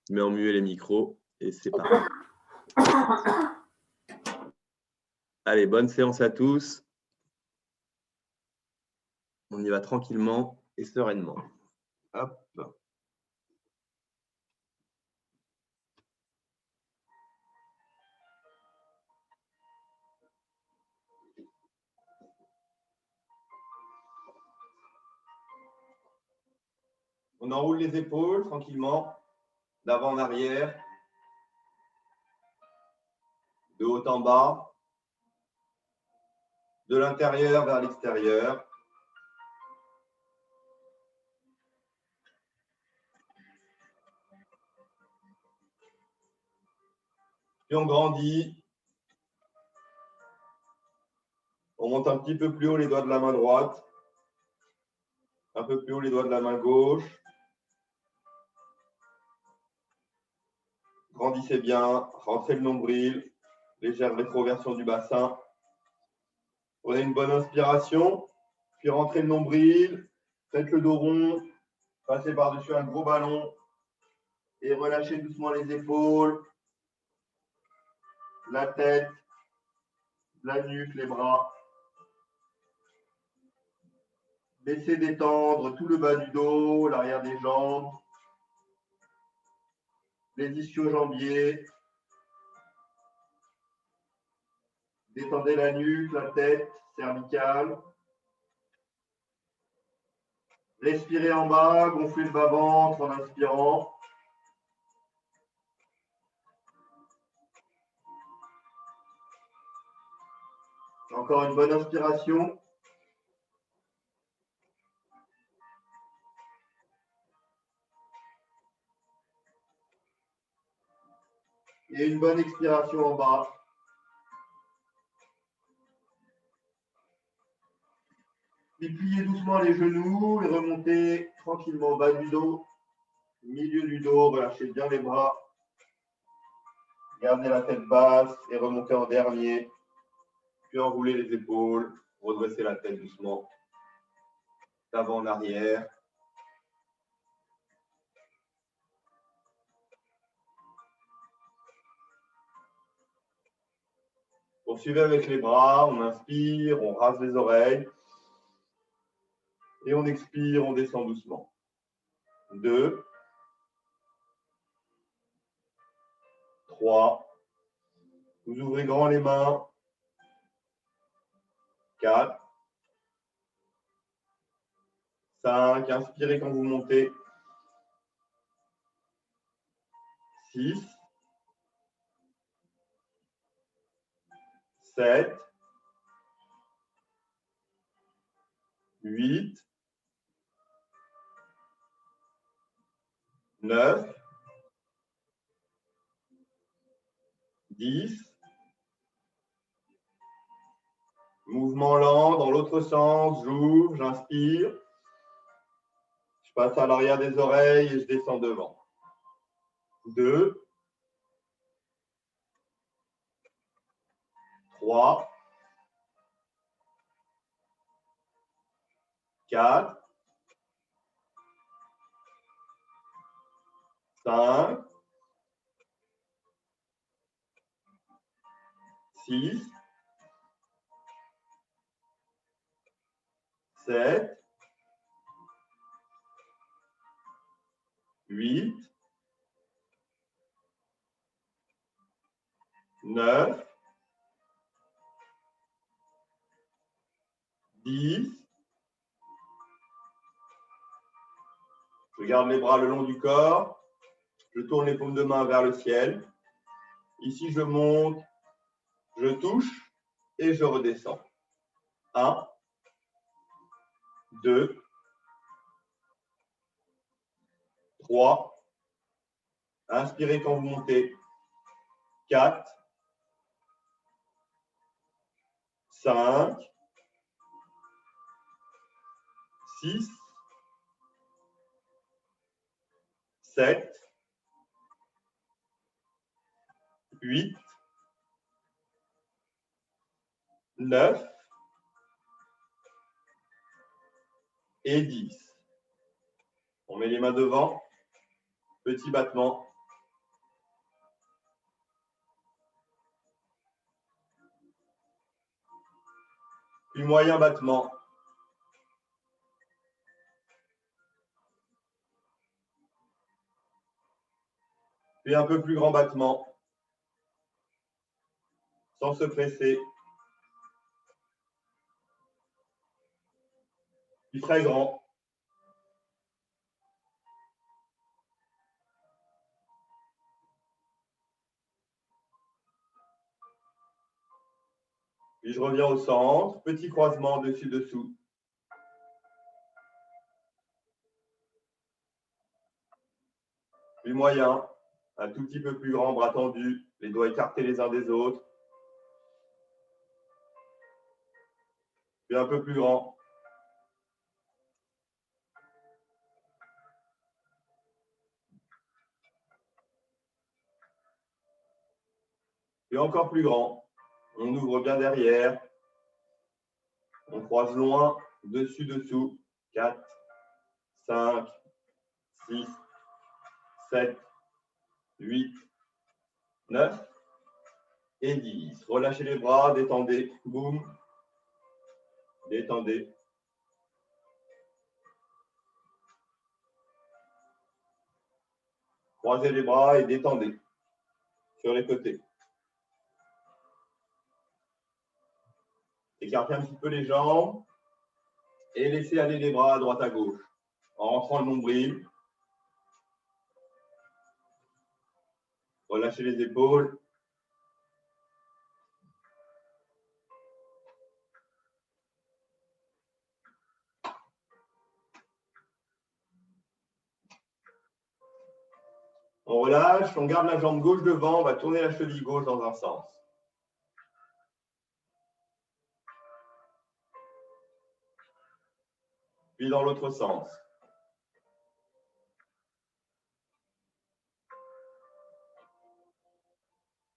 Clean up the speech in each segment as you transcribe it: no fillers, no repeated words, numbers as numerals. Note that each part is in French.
Je mets en muet les micros et c'est parti. Allez, bonne séance à tous. On y va tranquillement et sereinement. Hop. On enroule les épaules tranquillement, d'avant en arrière, de haut en bas, de l'intérieur vers l'extérieur. Puis on grandit. On monte un petit peu plus haut les doigts de la main droite, un peu plus haut les doigts de la main gauche. Grandissez bien, rentrez le nombril, légère rétroversion du bassin. Prenez une bonne inspiration, puis rentrez le nombril, faites le dos rond, passez par-dessus un gros ballon et relâchez doucement les épaules, la tête, la nuque, les bras. Laissez détendre tout le bas du dos, l'arrière des jambes, les ischio-jambiers. Détendez la nuque, la tête, cervicale. Respirez en bas, gonflez le bas-ventre en inspirant. Encore une bonne inspiration. Et une bonne expiration en bas. Puis pliez doucement les genoux et remontez tranquillement au bas du dos, milieu du dos, relâchez bien les bras. Gardez la tête basse et remontez en dernier. Puis enroulez les épaules, redressez la tête doucement, d'avant en arrière. Poursuivez avec les bras, on inspire, on rase les oreilles. Et on expire, on descend doucement. 2, 3. Vous ouvrez grand les mains. 4, 5. Inspirez quand vous montez. 6, 7, 8, 9, 10. Mouvement lent dans l'autre sens. J'ouvre, j'inspire. Je passe à l'arrière des oreilles et je descends devant. 2, 3, 4, 5, 6, 7, 8, 9, 10. Je garde les bras le long du corps. Je tourne les paumes de main vers le ciel. Ici, je monte, je touche et je redescends. 1, 2, 3. Inspirez quand vous montez. 4, 5, 6, 7, 8, 9 et 10. On met les mains devant. Petit battement. Puis moyen battement. Puis un peu plus grand battement. Sans se presser. Puis très grand. Puis je reviens au centre. Petit croisement dessus-dessous. Puis moyen. Un tout petit peu plus grand, bras tendus. Les doigts écartés les uns des autres. Puis un peu plus grand. Et encore plus grand. On ouvre bien derrière. On croise loin, dessus, dessous. 4, 5, 6, 7, 8, 9 et 10. Relâchez les bras, détendez. Boum. Détendez. Croisez les bras et détendez sur les côtés. Écartez un petit peu les jambes et laissez aller les bras à droite à gauche en rentrant le nombril. Relâchez les épaules. On relâche, on garde la jambe gauche devant, on va tourner la cheville gauche dans un sens. Puis dans l'autre sens.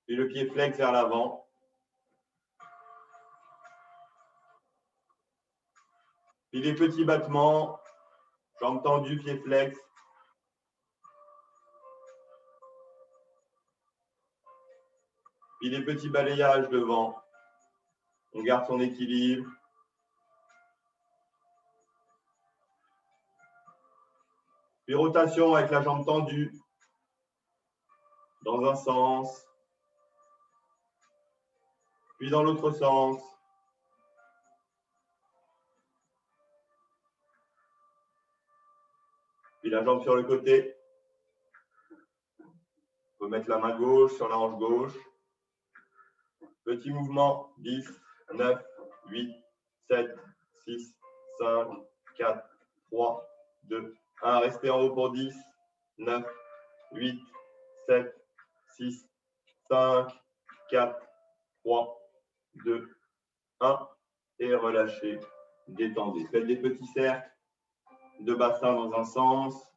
Puis le pied flex vers l'avant. Puis les petits battements, jambes tendues, pied flex. Puis les petits balayages devant. On garde son équilibre. Puis rotation avec la jambe tendue dans un sens. Puis dans l'autre sens. Puis la jambe sur le côté. On peut mettre la main gauche sur la hanche gauche. Petit mouvement. 10, 9, 8, 7, 6, 5, 4, 3, 2, 1. Restez en haut pour 10, 9, 8, 7, 6, 5, 4, 3, 2, 1. Et relâchez. Détendez. Faites des petits cercles de bassin dans un sens.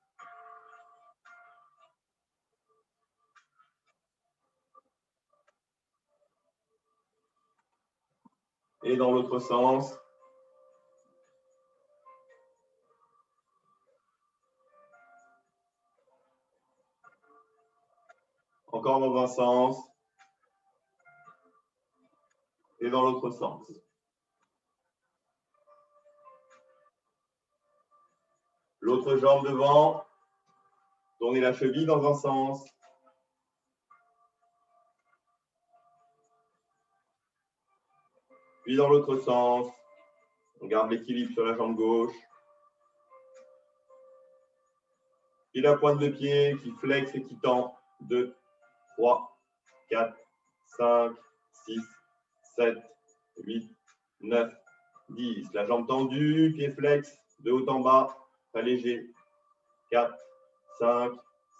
Et dans l'autre sens. Encore dans un sens. Et dans l'autre sens. L'autre jambe devant. Tournez la cheville dans un sens. Puis dans l'autre sens. On garde l'équilibre sur la jambe gauche. Puis la pointe de pied qui flex et qui tend. 2, 3, 4, 5, 6, 7, 8, 9, 10. La jambe tendue, pied flex, de haut en bas, très léger. 4, 5,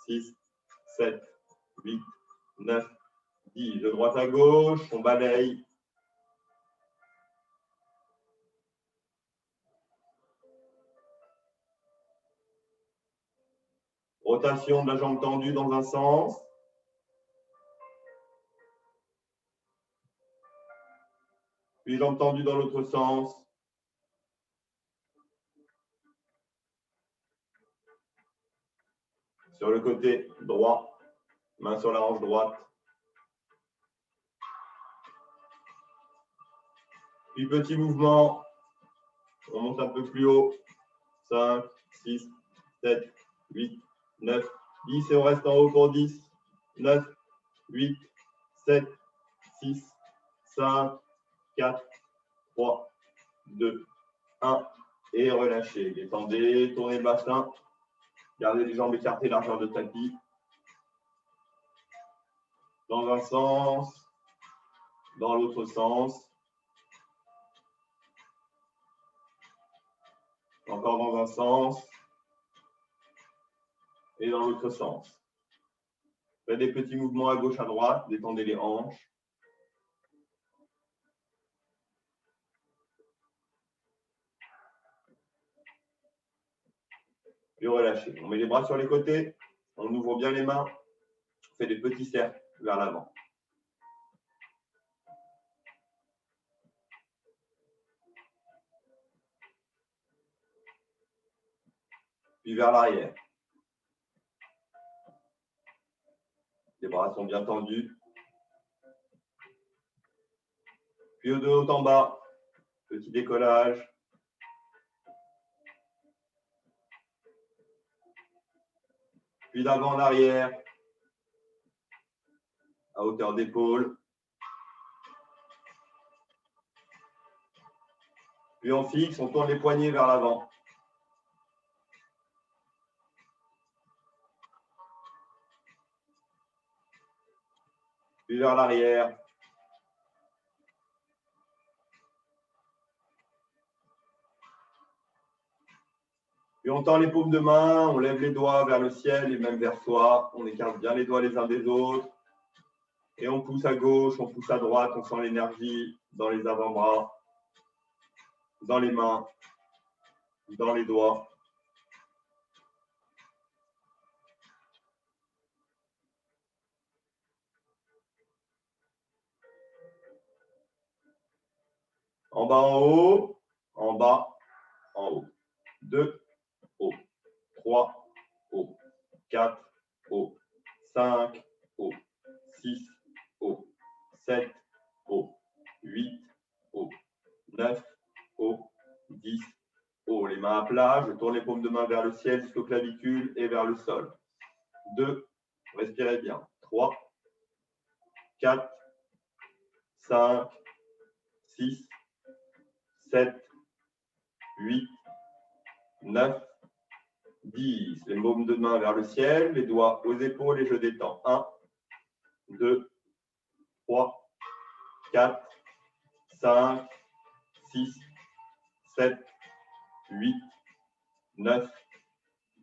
6, 7, 8, 9, 10. De droite à gauche, on balaye. Rotation de la jambe tendue dans un sens. Puis jambe tendue dans l'autre sens. Sur le côté droit, main sur la hanche droite. Puis petit mouvement, on monte un peu plus haut. 5, 6, 7, 8, 9, 10 et on reste en haut pour 10. 9, 8, 7, 6, 5, 4, 3, 2, 1. Et relâchez. Détendez, tournez le bassin. Gardez les jambes écartées, largeur de tapis. Dans un sens, dans l'autre sens. Encore dans un sens et dans l'autre sens. Faites des petits mouvements à gauche, à droite. Détendez les hanches. Puis relâchez. On met les bras sur les côtés. On ouvre bien les mains. On fait des petits cercles vers l'avant. Puis vers l'arrière. Les bras sont bien tendus. Puis de haut en bas, petit décollage. Puis d'avant en arrière, à hauteur d'épaule. Puis on fixe, on tourne les poignets vers l'avant. Puis vers l'arrière. Puis on tend les paumes de main, on lève les doigts vers le ciel et même vers soi. On écarte bien les doigts les uns des autres. Et on pousse à gauche, on pousse à droite, on sent l'énergie dans les avant-bras, dans les mains, dans les doigts. En bas, en haut, en bas, en haut. 2, haut. 3, haut. 4, haut. 5, haut. 6, haut. 7, haut. 8, haut. 9, haut. 10, haut. Les mains à plat, je tourne les paumes de main vers le ciel jusqu'aux clavicules et vers le sol. 2, respirez bien. 3, 4, 5, 6, 7, 8, 9, 10. Les paumes de main vers le ciel, les doigts aux épaules et je détends. 1, 2, 3, 4, 5, 6, 7, 8, 9,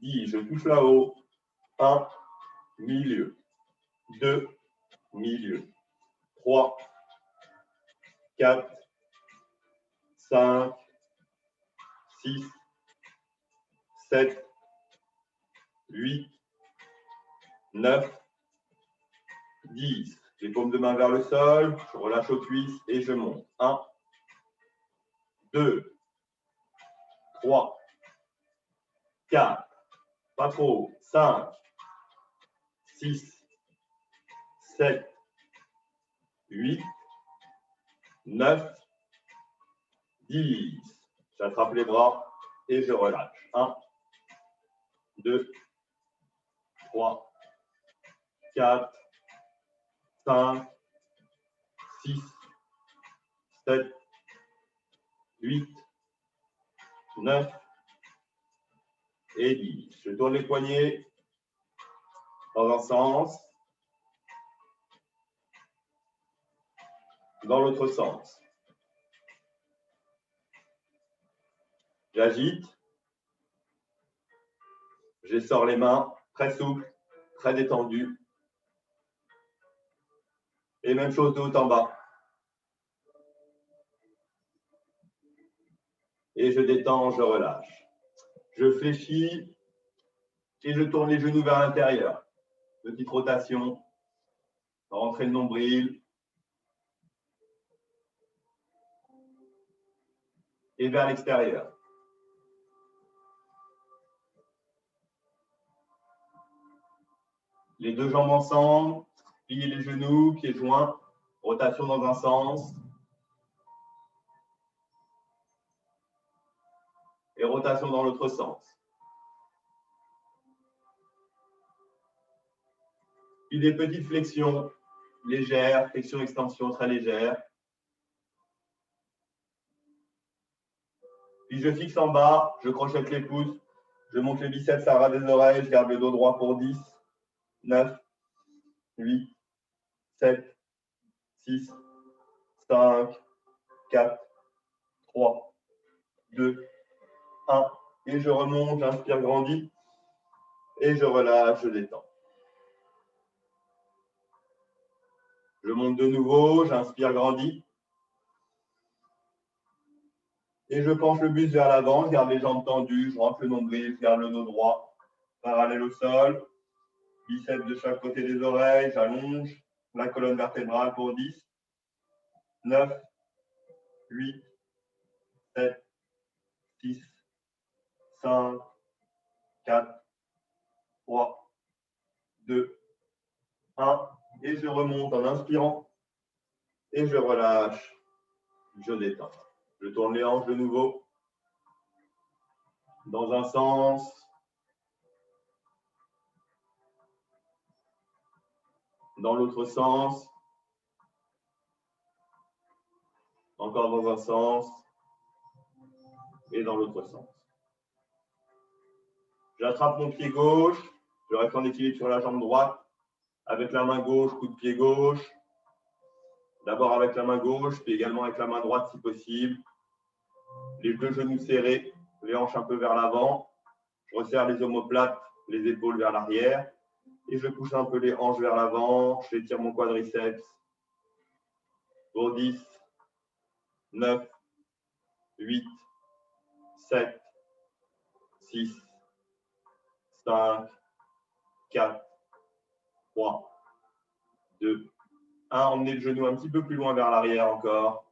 10. Je touche là-haut. 1, milieu. 2, milieu. 3, 4, 5, 6, 7, 8, 9, 10. Les paumes de main vers le sol, je relâche aux cuisses et je monte. 1, 2, 3, 4, pas trop, 5, 6, 7, 8, 9, 10. J'attrape les bras et je relâche. 1, 2, 3, 4, 5, 6, 7, 8, 9 et 10. Je tourne les poignets dans un sens, dans l'autre sens. J'agite. J'essore les mains, très souple, très détendu. Et même chose de haut en bas. Et je détends, je relâche. Je fléchis et je tourne les genoux vers l'intérieur. Petite rotation. Rentrez le nombril. Et vers l'extérieur. Les deux jambes ensemble, pliez les genoux, pieds joints, rotation dans un sens. Et rotation dans l'autre sens. Puis des petites flexions légères, flexion-extension très légère. Puis je fixe en bas, je crochette les pouces, je monte les biceps à ras des oreilles, je garde le dos droit pour 10, 9, 8, 7, 6, 5, 4, 3, 2, 1. Et je remonte, j'inspire, grandis. Et je relâche, je détends. Je monte de nouveau, j'inspire, grandis. Et je penche le buste vers l'avant, je garde les jambes tendues, je rentre le nombril, je garde le dos droit, parallèle au sol. Biceps de chaque côté des oreilles, j'allonge la colonne vertébrale pour 10, 9, 8, 7, 6, 5, 4, 3, 2, 1. Et je remonte en inspirant et je relâche, je détends. Je tourne les hanches de nouveau dans un sens, dans l'autre sens, encore dans un sens et dans l'autre sens. J'attrape mon pied gauche, je reste en équilibre sur la jambe droite. Avec la main gauche, coup de pied gauche. D'abord avec la main gauche, puis également avec la main droite si possible. Les deux genoux serrés, les hanches un peu vers l'avant. Je resserre les omoplates, les épaules vers l'arrière. Et je pousse un peu les hanches vers l'avant. Je étire mon quadriceps. Pour 10, 9, 8, 7, 6, 5, 4, 3, 2, 1. Emmenez le genou un petit peu plus loin vers l'arrière encore.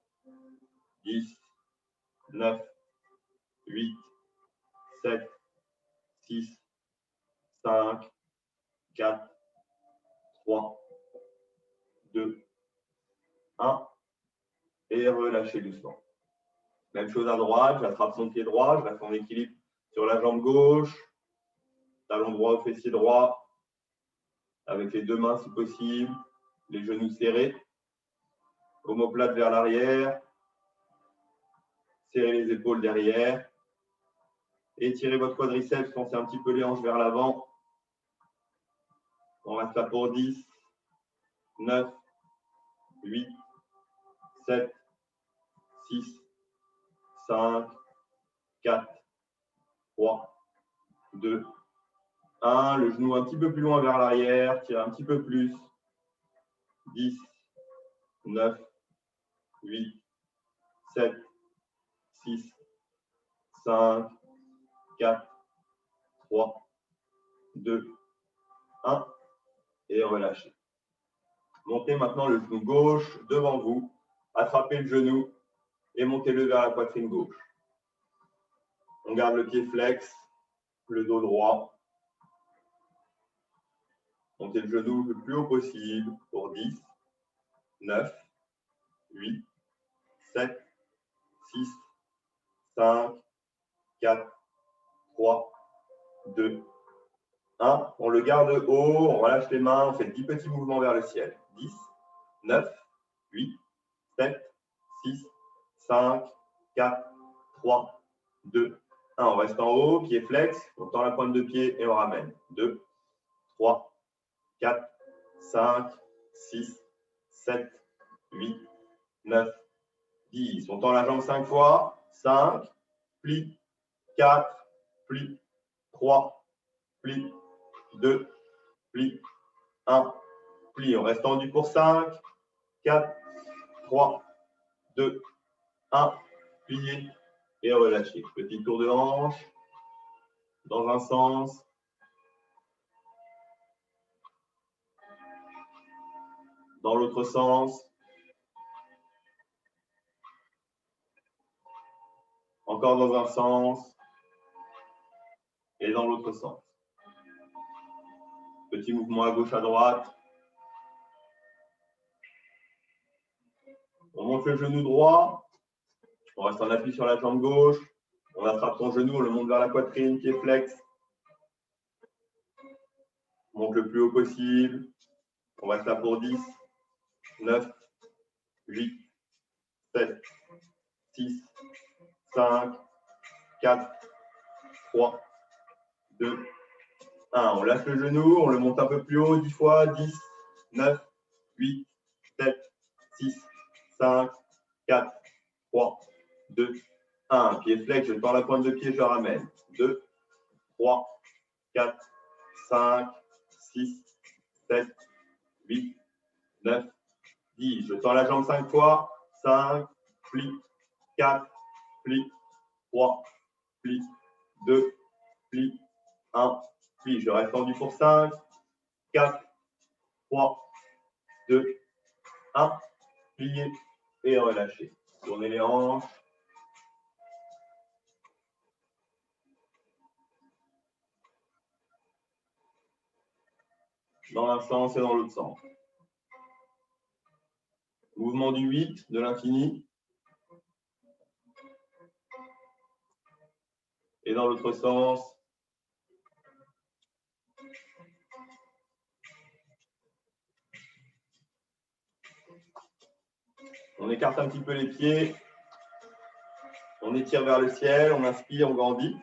10, 9, 8, 7, 6, 5, 4, 3, 2, 1. Et relâchez doucement. Même chose à droite, j'attrape son pied droit, je reste en équilibre sur la jambe gauche, talon droit au fessier droit, avec les deux mains si possible, les genoux serrés, omoplate vers l'arrière, serrez les épaules derrière, étirez votre quadriceps, foncez un petit peu les hanches vers l'avant. On reste là pour 10, 9, 8, 7, 6, 5, 4, 3, 2, 1. Le genou un petit peu plus loin vers l'arrière, tirez un petit peu plus. 10, 9, 8, 7, 6, 5, 4, 3, 2, 1. Et relâchez. Montez maintenant le genou gauche devant vous. Attrapez le genou et montez-le vers la poitrine gauche. On garde le pied flex, le dos droit. Montez le genou le plus haut possible pour 10, 9, 8, 7, 6, 5, 4, 3, 2, 1. On le garde haut, on relâche les mains, on fait 10 petits mouvements vers le ciel. 10, 9, 8, 7, 6, 5, 4, 3, 2, 1. On reste en haut, pied flex, on tend la pointe de pied et on ramène. 2, 3, 4, 5, 6, 7, 8, 9, 10. On tend la jambe 5 fois. 5, pli, 4, pli, 3, pli, 2, pli, 1, pli. On reste tendu pour 5, 4, 3, 2, 1. Plié et relâché. Petit tour de hanche dans un sens. Dans l'autre sens. Encore dans un sens. Et dans l'autre sens. Petit mouvement à gauche, à droite. On monte le genou droit. On reste en appui sur la jambe gauche. On attrape son genou, on le monte vers la poitrine, pied flex. On monte le plus haut possible. On reste là pour 10, 9, 8, 7, 6, 5, 4, 3, 2, 1. On lâche le genou, on le monte un peu plus haut, 10 fois, 10, 9, 8, 7, 6, 5, 4, 3, 2, 1. Pied flex, je tends la pointe de pied, je ramène. 2, 3, 4, 5, 6, 7, 8, 9, 10. Je tends la jambe 5 fois. 5, pli, 4, pli, 3, pli, 2, pli, 1, pli. Je reste tendu pour 5, 4, 3, 2, 1. Plier et relâcher. Tournez les hanches. Dans un sens et dans l'autre sens. Mouvement du 8, de l'infini. Et dans l'autre sens. On écarte un petit peu les pieds. On étire vers le ciel. On inspire, on grandit.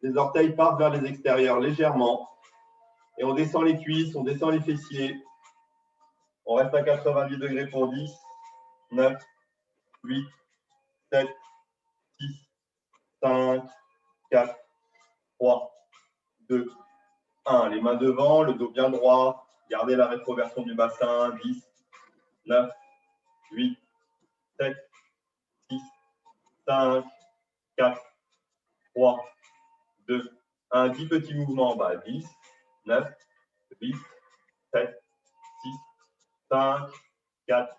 Les orteils partent vers les extérieurs légèrement. Et on descend les cuisses, on descend les fessiers. On reste à 90 degrés pour 10, 9, 8, 7, 6, 5, 4, 3, 2, 1. Les mains devant, le dos bien droit. Gardez la rétroversion du bassin. 10, 9, 8, 7, 6, 5, 4, 3, 2, 1. 10 petits mouvements en bas. 10, 9, 8, 7, 6, 5, 4,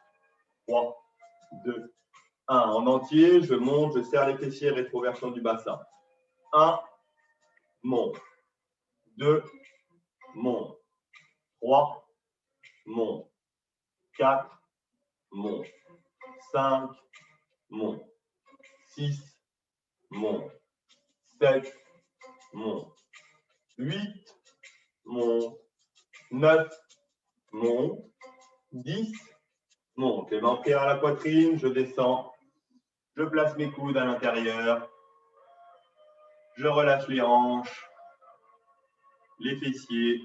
3, 2, 1. En entier, je monte, je serre les fessiers, rétroversion du bassin. 1, monte. 2, monte. 3, monte. 4, monte. 5, monte. 6, monte. 7, monte. 8, monte. 9, monte. 10, monte. Les mains prises à la poitrine, je descends. Je place mes coudes à l'intérieur. Je relâche les hanches, les fessiers,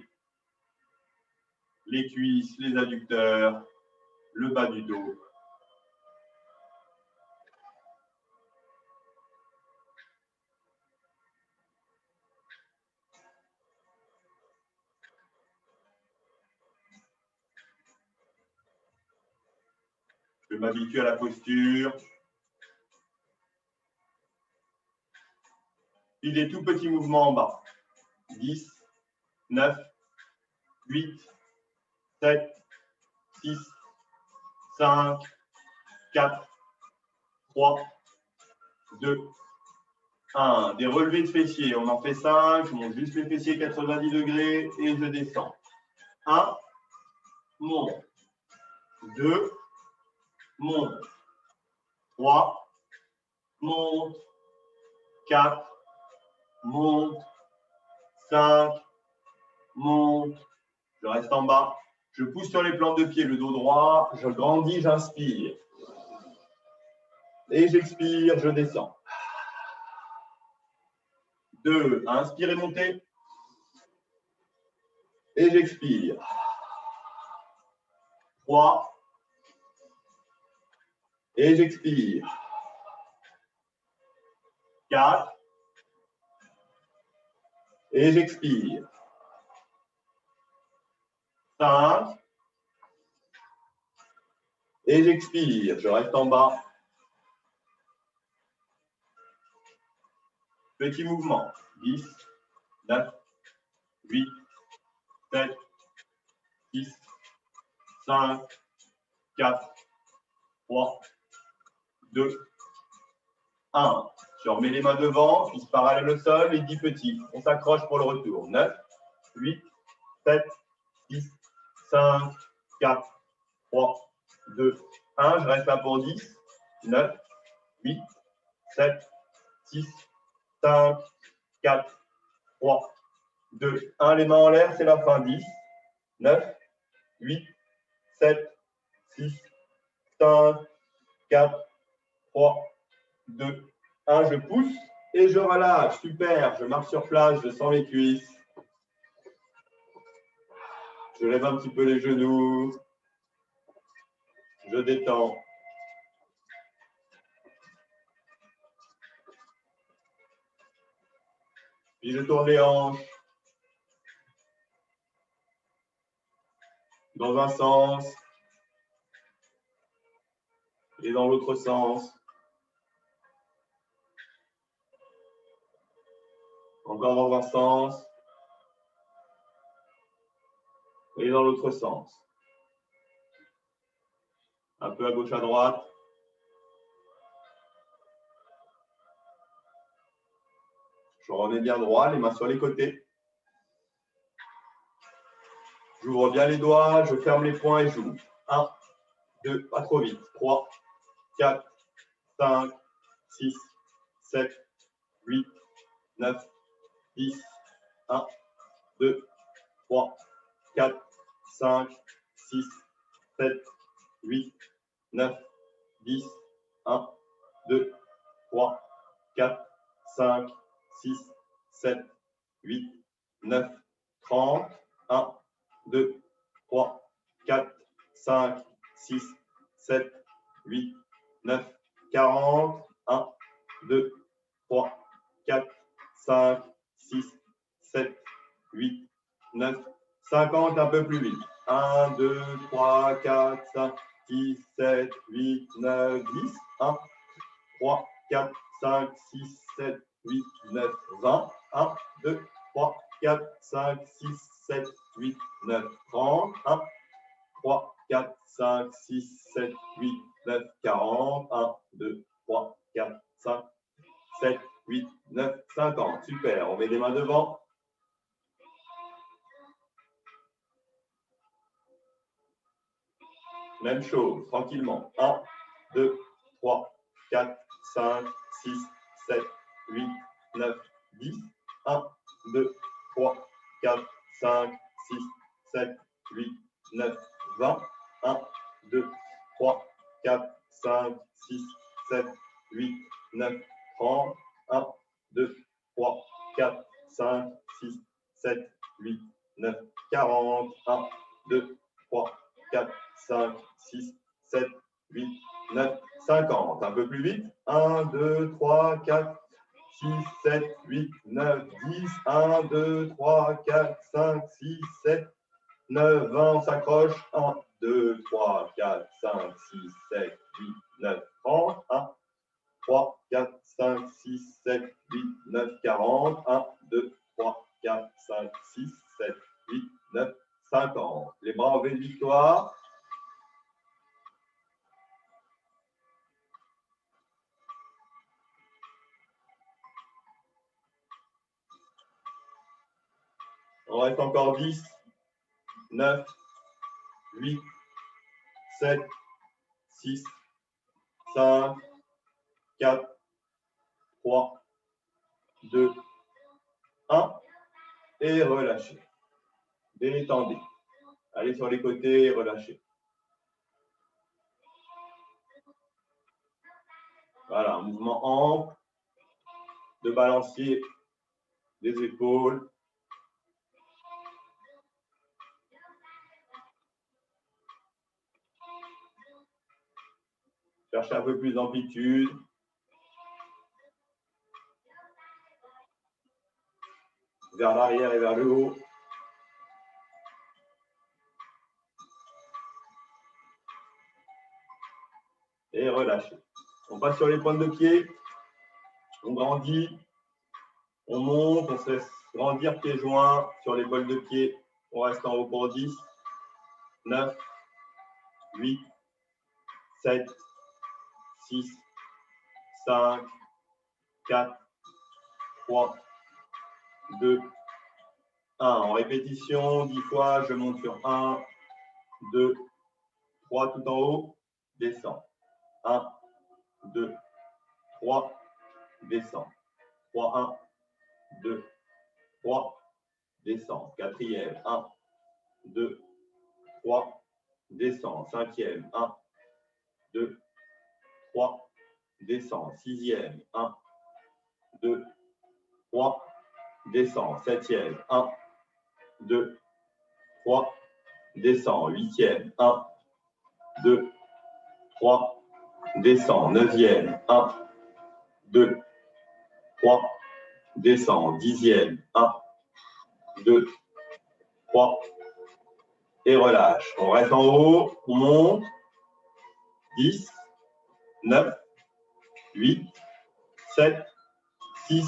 les cuisses, les adducteurs, le bas du dos. Je m'habitue à la posture. Puis des tout petits mouvements en bas. 10, 9, 8, 7, 6, 5, 4, 3, 2, 1. Des relevés de fessiers. On en fait 5. Je monte juste les fessiers 90 degrés et je descends. 1, monte. 2, monte. 3, monte. 4, monte. 5, monte. Je reste en bas. Je pousse sur les plantes de pied, le dos droit. Je grandis, j'inspire. Et j'expire, je descends. 2, inspire et montez. Et j'expire. 3. Et j'expire. 4. Et j'expire. 5. Et j'expire. Je reste en bas. Petit mouvement. 10, 9, 8, 7, 6, 5, 4, 3, 2, 1. Je remets les mains devant, cuisses parallèles au sol et 10 petits. On s'accroche pour le retour. 9, 8, 7, 6, 5, 4, 3, 2, 1. Je reste là pour 10, 9, 8, 7, 6, 5, 4, 3, 2, 1. Les mains en l'air, c'est la fin. 10, 9, 8, 7, 6, 5, 4, 3, 2, 1. Je pousse et je relâche. Super. Je marche sur place, je sens mes cuisses. Je lève un petit peu les genoux. Je détends. Puis je tourne les hanches. Dans un sens. Et dans l'autre sens. Encore dans un sens. Et dans l'autre sens. Un peu à gauche, à droite. Je remets bien droit, les mains sur les côtés. J'ouvre bien les doigts, je ferme les poings et j'ouvre. 1, 2, pas trop vite. 3, 4, 5, 6, 7, 8, 9, 10. 1, 2, 3, 4, 5, 6, 7, 8, 9, 10. 1, 2, 3, 4, 5, 6, 7, 8, 9, 30. 1, 2, 3, 4, 5, 6, 7, 8, 9, 40. 1, 2, 3, 4, 5, 6, 7, 8, 9, 50. Un peu plus vite. 1, 2, 3, 4, 5, 6, 7, 8, 9, 10. 1, 3, 4, 5, 6, 7, 8, 9, 20. 1, 2, 3, 4, 5, 6, 7, 8, 9, 30. 1, 3, 4, 5, 6, 7, 8, 9, 40. 1, 2, 3, 4, 5, 7, 8, 9, 50. Super. On met les mains devant. Même chose, tranquillement. 1, 2, 3, 4, 5, 6, 7, 8, 9, 10. 1, 2, 3, 4, 5, 6, 7, 8, 9, 20. 1, 2, 3, 4, 5, 6, 7, 8, 9, 30. 1, 2, 3, 4, 5, 6, 7, 8, 9, 40. 1, 2, 3, 4, 5, 6, 7, 8, 9, 50. Un peu plus vite. 1, 2, 3, 4, 6, 7, 8, 9, 10. 1, 2, 3, 4, 5, 6, 7, 9, 20. On s'accroche. 1, 2, 3, 4, 5, 6, 7, 8, 9, 30. 1, 3, 4, 5, 6, 7, 8, 9, 40. 1, 2, 3, 4, 5, 6, 7, 8, 9, 50. Les bras en V de victoire. On reste encore 10, 9, 8, 7, 6, 5, 4, 3, 2, 1. Et relâchez. Détendez. Allez sur les côtés et relâchez. Voilà, un mouvement ample de balancier des épaules. Cherchez un peu plus d'amplitude. Vers l'arrière et vers le haut. Et relâchez. On passe sur les pointes de pied. On grandit. On monte. On se laisse grandir pieds joints sur les bols de pied. On reste en haut pour 10, 9, 8, 7, 6, 5, 4, 3, 2, 1. En répétition, 10 fois, je monte sur 1, 2, 3 tout en haut, descends. 1, 2, 3, descends. 3, 1, 2, 3, descends. Quatrième, 1, 2, 3, descends. Cinquième, 1, 2, 3, descends. Sixième, 1, 2, 3, descends. Septième, 1, 2, 3, descends. Huitième, 1, 2, 3, descends. Neuvième, 1, 2, 3, descends. Dixième, 1, 2, 3, et relâche. On reste en haut, on monte. 10, 9, 8, 7, 6,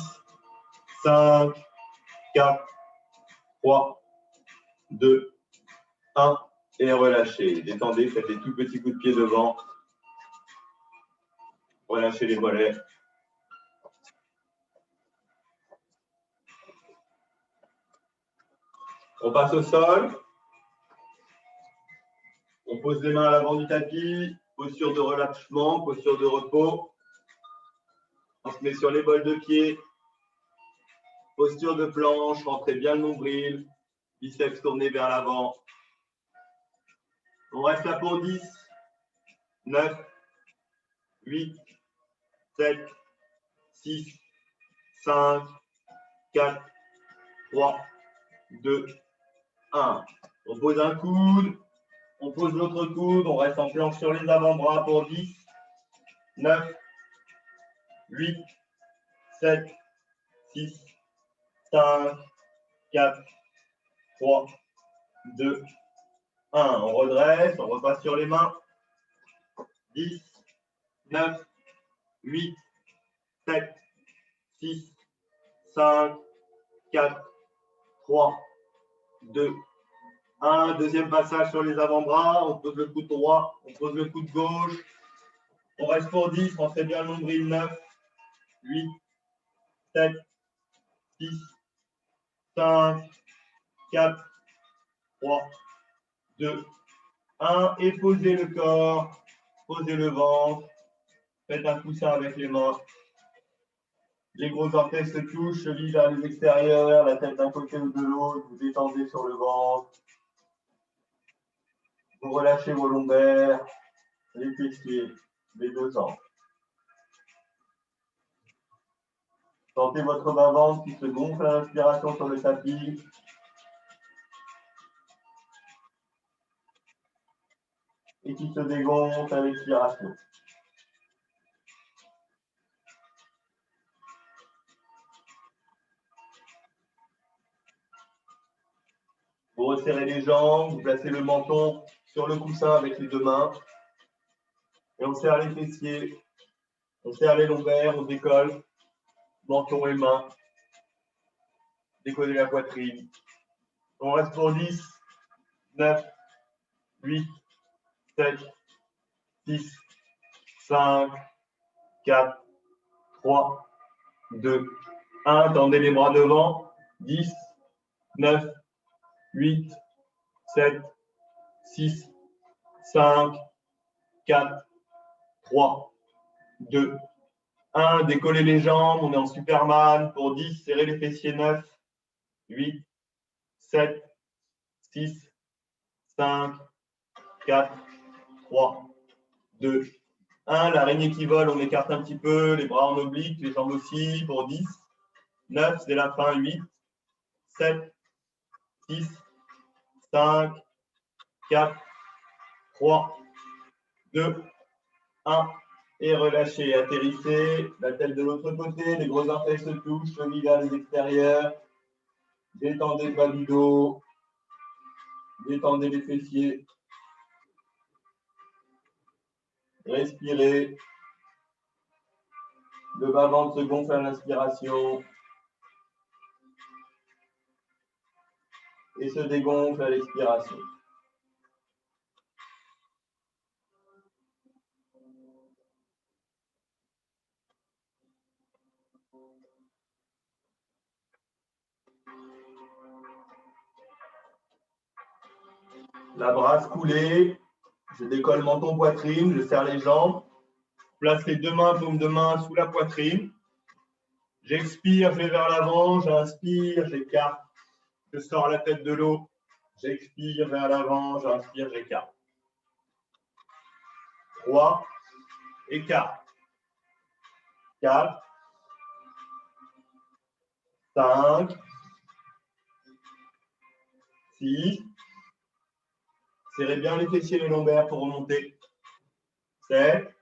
5, 4, 3, 2, 1, et relâchez. Détendez, faites des tout petits coups de pied devant. Relâchez les mollets. On passe au sol. On pose les mains à l'avant du tapis. Posture de relâchement, posture de repos. On se met sur les bols de pied. Posture de planche, rentrez bien le nombril. Biceps tournés vers l'avant. On reste là pour 10, 9, 8, 7, 6, 5, 4, 3, 2, 1. On pose un coude, on pose l'autre coude, on reste en planche sur les avant-bras pour 10, 9, 8, 7, 6, 5, 4, 3, 2, 1. On redresse, on repasse sur les mains. 10, 9, 8, 7, 6, 5, 4, 3, 2, 1. Deuxième passage sur les avant-bras. On pose le coude droit, on pose le coude gauche. On reste pour 10, on fait bien le nombril. 9, 8, 7, 6, 5, 4, 3, 2, 1. Et posez le corps, posez le ventre. Faites un coussin avec les mains. Les gros orteils se touchent, chevilles vers les extérieurs, la tête d'un côté ou de l'autre. Vous détendez sur le ventre. Vous relâchez vos lombaires, les fessiers, les deux jambes. Sentez votre bas-ventre qui se gonfle à l'inspiration sur le tapis. Et qui se dégonfle à l'expiration. Vous resserrez les jambes, vous placez le menton sur le coussin avec les deux mains. Et on serre les fessiers, on serre les lombaires, on décolle, menton et mains. Décollez la poitrine. On reste pour 10, 9, 8, 7, 6, 5, 4, 3, 2, 1. Tendez les bras devant. 10, 9, 8, 7, 6, 5, 4, 3, 2, 1. Décollez les jambes, on est en Superman. Pour 10, serrez les fessiers. 9, 8, 7, 6, 5, 4, 3, 2, 1. L'araignée qui vole, on écarte un petit peu, les bras en oblique, les jambes aussi. Pour 10, 9, c'est la fin. 8, 7, 6, 5, 4, 3, 2, 1. Et relâchez, atterrissez, la tête de l'autre côté, les gros orteils se touchent, chevilles vers les extérieurs. Détendez le bas du dos, détendez les fessiers. Respirez. Le bas-ventre se gonfle à l'inspiration et se dégonfle à l'expiration. La brasse coulée. Je décolle menton, poitrine. Je serre les jambes. Place les deux mains, paume de main sous la poitrine. J'expire, je vais vers l'avant. J'inspire, j'écarte. Je sors la tête de l'eau. J'expire vers l'avant. J'inspire, j'écarte. 3. Écart. 4. 5. 6. Serrez bien les fessiers et les lombaires pour remonter. 7.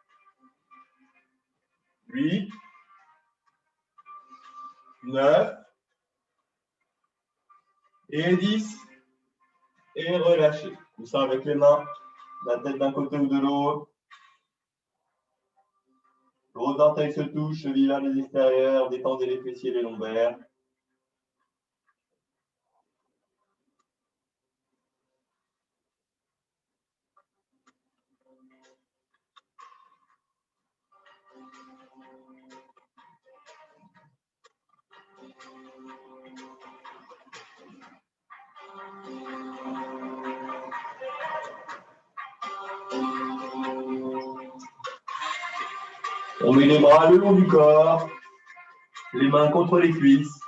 8. 9. Et 10. Et relâchez. Tout ça avec les mains. La tête d'un côté ou de l'autre. Gros orteils se touchent, cheville vers les extérieurs. Détendez les fessiers et les lombaires. On met les bras le long du corps, les mains contre les cuisses.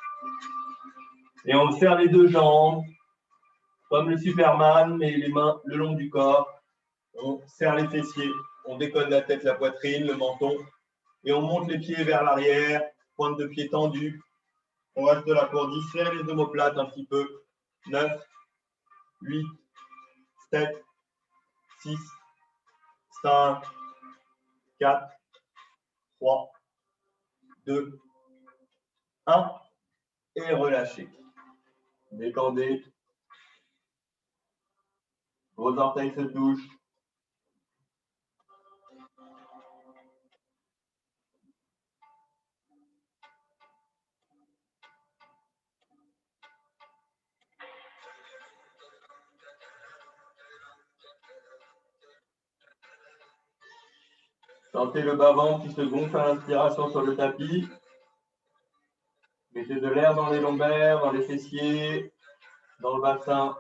Et on serre les deux jambes, comme le Superman, mais les mains le long du corps. On serre les fessiers, on décolle la tête, la poitrine, le menton. Et on monte les pieds vers l'arrière, pointe de pied tendue. On reste là pour 10, serre les omoplates un petit peu. 9, 8, 7, 6, 5, 4, 3, 2, 1. Et relâchez. Détendez. Vos orteils se touchent. Sentez le bas-ventre qui se gonfle à l'inspiration sur le tapis. Mettez de l'air dans les lombaires, dans les fessiers, dans le bassin.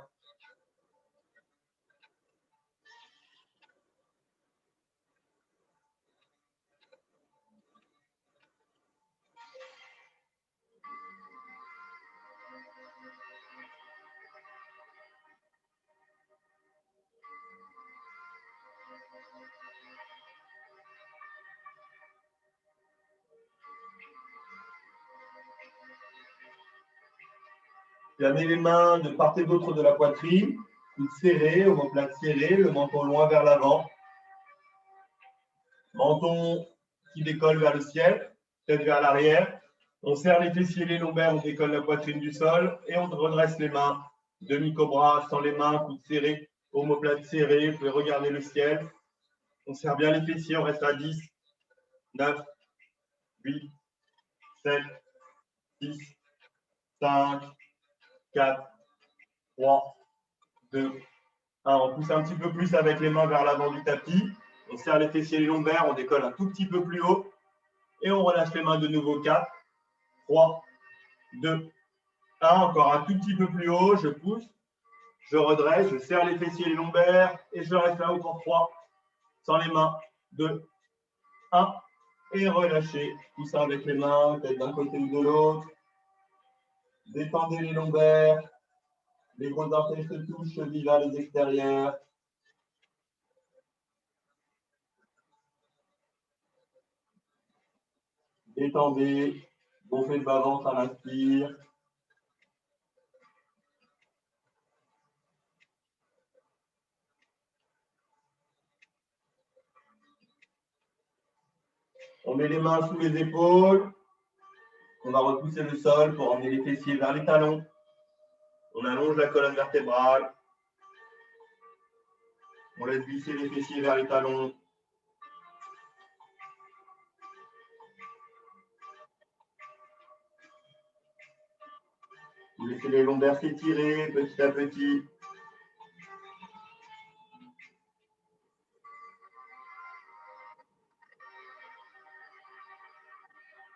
Planez les mains de part et d'autre de la poitrine, coudes serrés, omoplate serrée, le menton loin vers l'avant. Menton qui décolle vers le ciel, tête vers l'arrière. On serre les fessiers et les lombaires, on décolle la poitrine du sol et on redresse les mains. Demi-cobra sans les mains, coudes serrés, omoplate serrée, vous pouvez regarder le ciel. On serre bien les fessiers, on reste à 10, 9, 8, 7, 6, 5, 4, 3, 2, 1. On pousse un petit peu plus avec les mains vers l'avant du tapis. On serre les fessiers et les lombaires, on décolle un tout petit peu plus haut. Et on relâche les mains de nouveau. 4, 3, 2, 1. Encore un tout petit peu plus haut. Je pousse, je redresse, je serre les fessiers et les lombaires. Et je reste là-haut pour 3. Sans les mains. 2, 1. Et relâchez. Tout ça avec les mains, tête d'un côté ou de l'autre. Détendez les lombaires. Les gros orteils se touchent, cheville vers les extérieurs. Détendez. Gonflez le bas-ventre à l'inspire. On met les mains sous les épaules. On va repousser le sol pour emmener les fessiers vers les talons. On allonge la colonne vertébrale. On laisse glisser les fessiers vers les talons. Vous laissez les lombaires s'étirer petit à petit.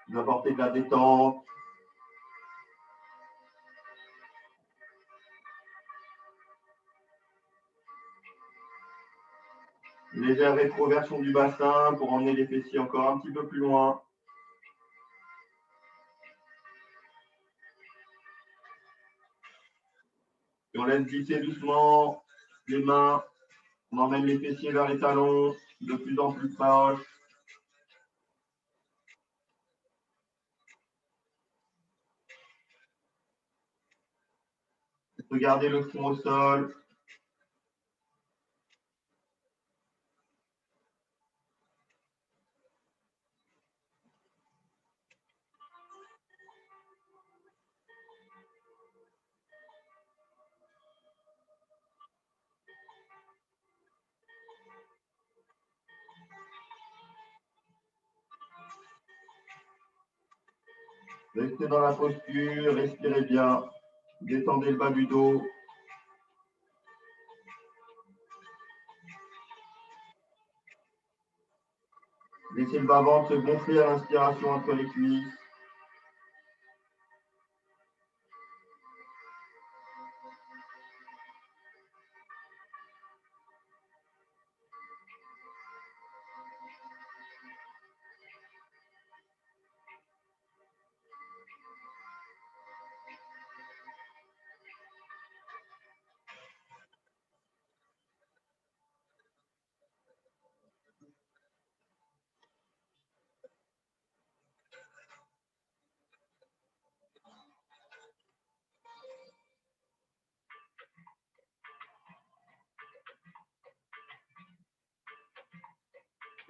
Vous apportez de la détente. Légère rétroversion du bassin pour emmener les fessiers encore un petit peu plus loin. Et on laisse glisser doucement les mains. On emmène les fessiers vers les talons, de plus en plus proches. Regardez le front au sol. Restez dans la posture, respirez bien. Détendez le bas du dos. Laissez le bas-ventre se gonfler à l'inspiration entre les cuisses.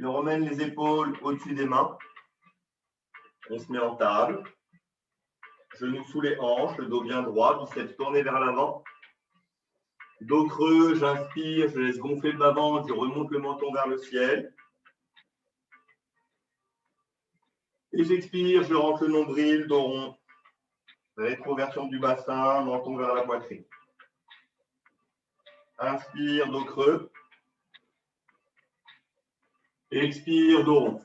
Je remène les épaules au-dessus des mains. On se met en table. Genoux sous les hanches, le dos bien droit, biceps tourné vers l'avant. Dos creux, j'inspire, je laisse gonfler le bas-ventre, je remonte le menton vers le ciel. Et j'expire, je rentre le nombril, dos rond. Rétroversion du bassin, menton vers la poitrine. Inspire, dos creux. Expire, dos rond.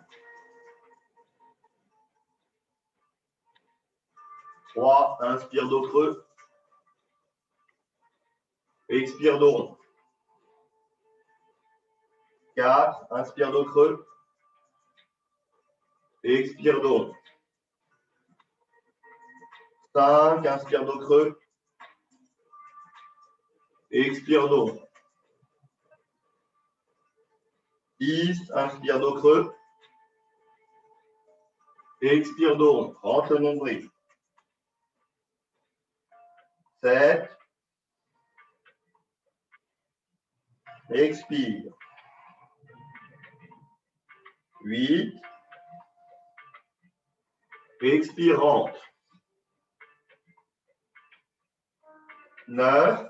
3, inspire, dos creux. Expire, dos rond. 4, inspire, dos creux. Expire, dos rond. 5, inspire, dos creux. Expire, dos rond. 10, inspire, dos creux. Expire, dos rond. Rentre le nombril. 7. Expire. 8. Expire, rentre. 9.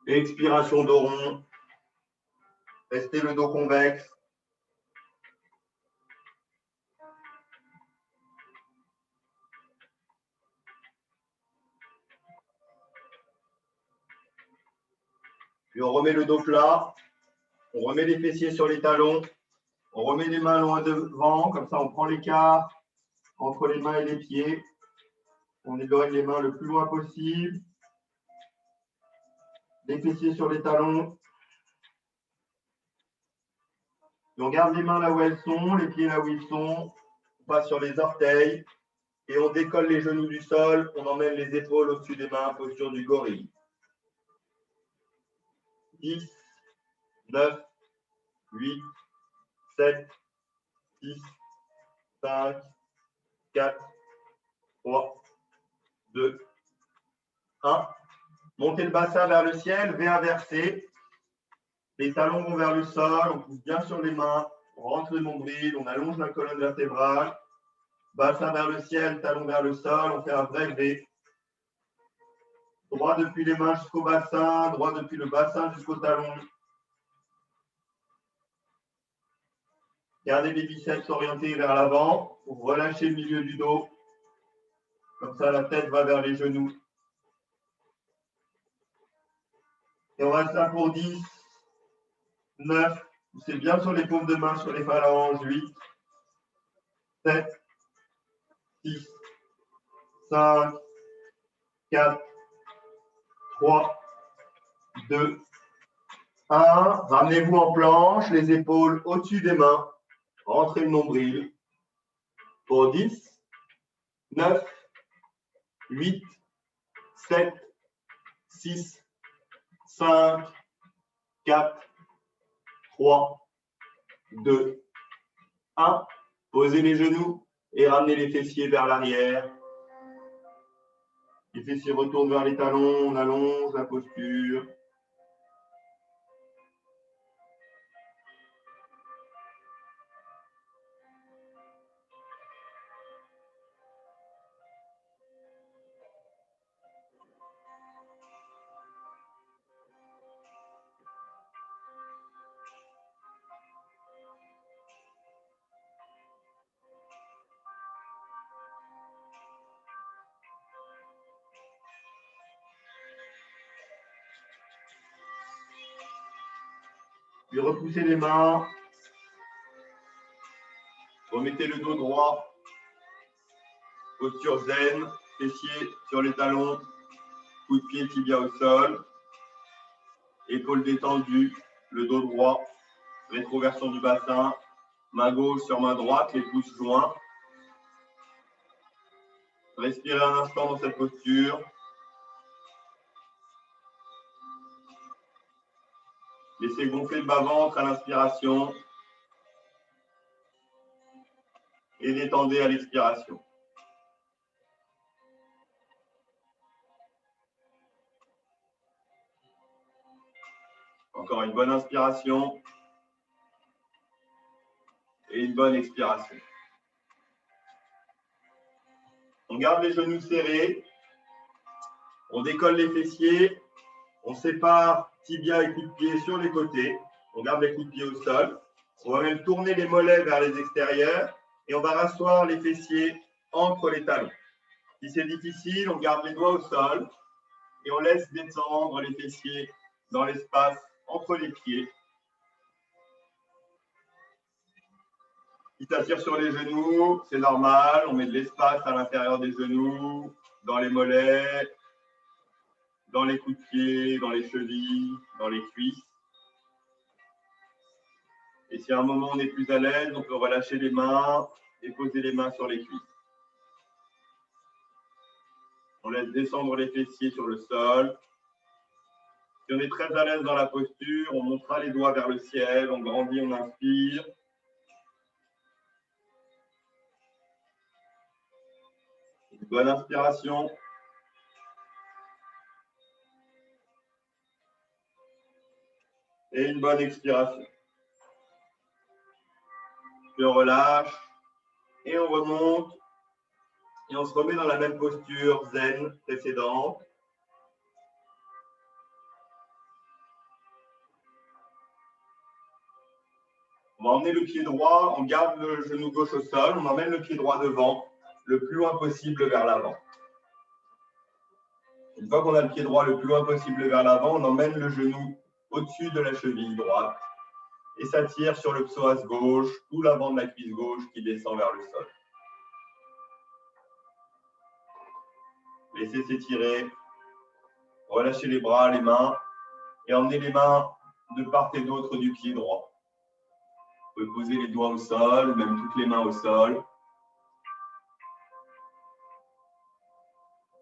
Expiration dos rond. Restez le dos convexe. Puis on remet le dos plat. On remet les fessiers sur les talons. On remet les mains loin devant. Comme ça, on prend l'écart entre les mains et les pieds. On éloigne les mains le plus loin possible. Les fessiers sur les talons. Et on garde les mains là où elles sont, les pieds là où ils sont. On passe sur les orteils. Et on décolle les genoux du sol. On emmène les épaules au-dessus des mains, posture du gorille. 10, 9, 8, 7, 6, 5, 4, 3, 2, 1. Montez le bassin vers le ciel, V inversé. Les talons vont vers le sol, on pousse bien sur les mains, on rentre le nombril, on allonge la colonne vertébrale. Bassin vers le ciel, talons vers le sol, on fait un vrai V. Droit depuis les mains jusqu'au bassin, droit depuis le bassin jusqu'au talon. Gardez les biceps orientés vers l'avant pour relâcher le milieu du dos. Comme ça, la tête va vers les genoux. Et on reste là pour 10, 9, poussez bien sur les paumes de main, sur les phalanges, 8, 7, 6, 5, 4, 3, 2, 1, ramenez-vous en planche, les épaules au-dessus des mains. Rentrez le nombril. Pour 10, 9, 8, 7, 6, 5, 4, 3, 2, 1. Posez les genoux et ramenez les fessiers vers l'arrière. Les fessiers retournent vers les talons, on allonge la posture. Puis repoussez les mains. Remettez le dos droit. Posture zen. Fessiers sur les talons. Coup de pied, tibia au sol. Épaules détendues. Le dos droit. Rétroversion du bassin. Main gauche sur main droite. Les pouces joints. Respirez un instant dans cette posture. Laissez gonfler le bas-ventre à l'inspiration. Et détendez à l'expiration. Encore une bonne inspiration. Et une bonne expiration. On garde les genoux serrés. On décolle les fessiers. On sépare tibia et coups de pied sur les côtés. On garde les coups de pied au sol. On va même tourner les mollets vers les extérieurs. Et on va rasseoir les fessiers entre les talons. Si c'est difficile, on garde les doigts au sol. Et on laisse descendre les fessiers dans l'espace entre les pieds. Qui s'attire sur les genoux, c'est normal. On met de l'espace à l'intérieur des genoux, dans les mollets, dans les coups de pied, dans les chevilles, dans les cuisses. Et si à un moment on est plus à l'aise, on peut relâcher les mains et poser les mains sur les cuisses. On laisse descendre les fessiers sur le sol. Si on est très à l'aise dans la posture, on montrera les doigts vers le ciel, on grandit, on inspire. Une bonne inspiration. Et une bonne expiration. Puis on relâche et on remonte. Et on se remet dans la même posture zen précédente. On va emmener le pied droit, on garde le genou gauche au sol, on emmène le pied droit devant, le plus loin possible vers l'avant. Une fois qu'on a le pied droit le plus loin possible vers l'avant, on emmène le genou au-dessus de la cheville droite et s'attire sur le psoas gauche ou l'avant de la cuisse gauche qui descend vers le sol. Laissez s'étirer, relâchez les bras, les mains et emmenez les mains de part et d'autre du pied droit. Vous pouvez poser les doigts au sol, même toutes les mains au sol.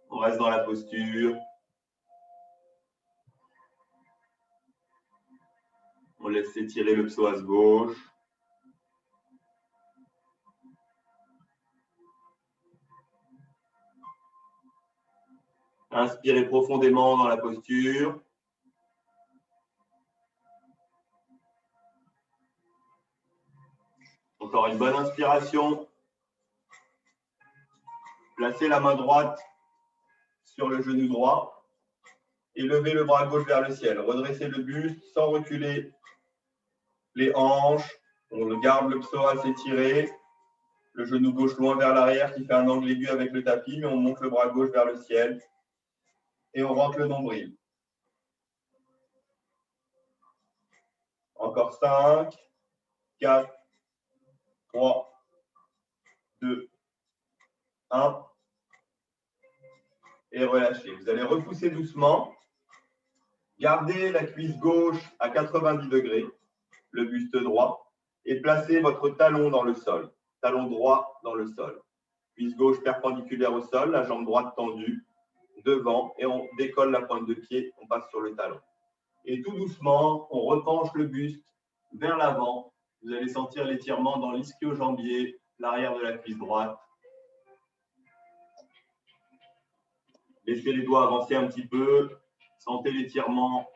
On reste dans la posture. On laisse s'étirer le psoas gauche. Inspirez profondément dans la posture. Encore une bonne inspiration. Placez la main droite sur le genou droit et levez le bras gauche vers le ciel. Redressez le buste sans reculer les hanches. On garde le psoas étiré. Le genou gauche loin vers l'arrière qui fait un angle aigu avec le tapis, mais on monte le bras gauche vers le ciel et on rentre le nombril. Encore 5, 4, 3, 2, 1. Et relâchez. Vous allez repousser doucement. Gardez la cuisse gauche à 90 degrés, le buste droit, et placez votre talon dans le sol. Talon droit dans le sol. Cuisse gauche perpendiculaire au sol, la jambe droite tendue devant, et on décolle la pointe de pied, on passe sur le talon. Et tout doucement, on repenche le buste vers l'avant. Vous allez sentir l'étirement dans l'ischio-jambier, l'arrière de la cuisse droite. Laissez les doigts avancer un petit peu. Sentez l'étirement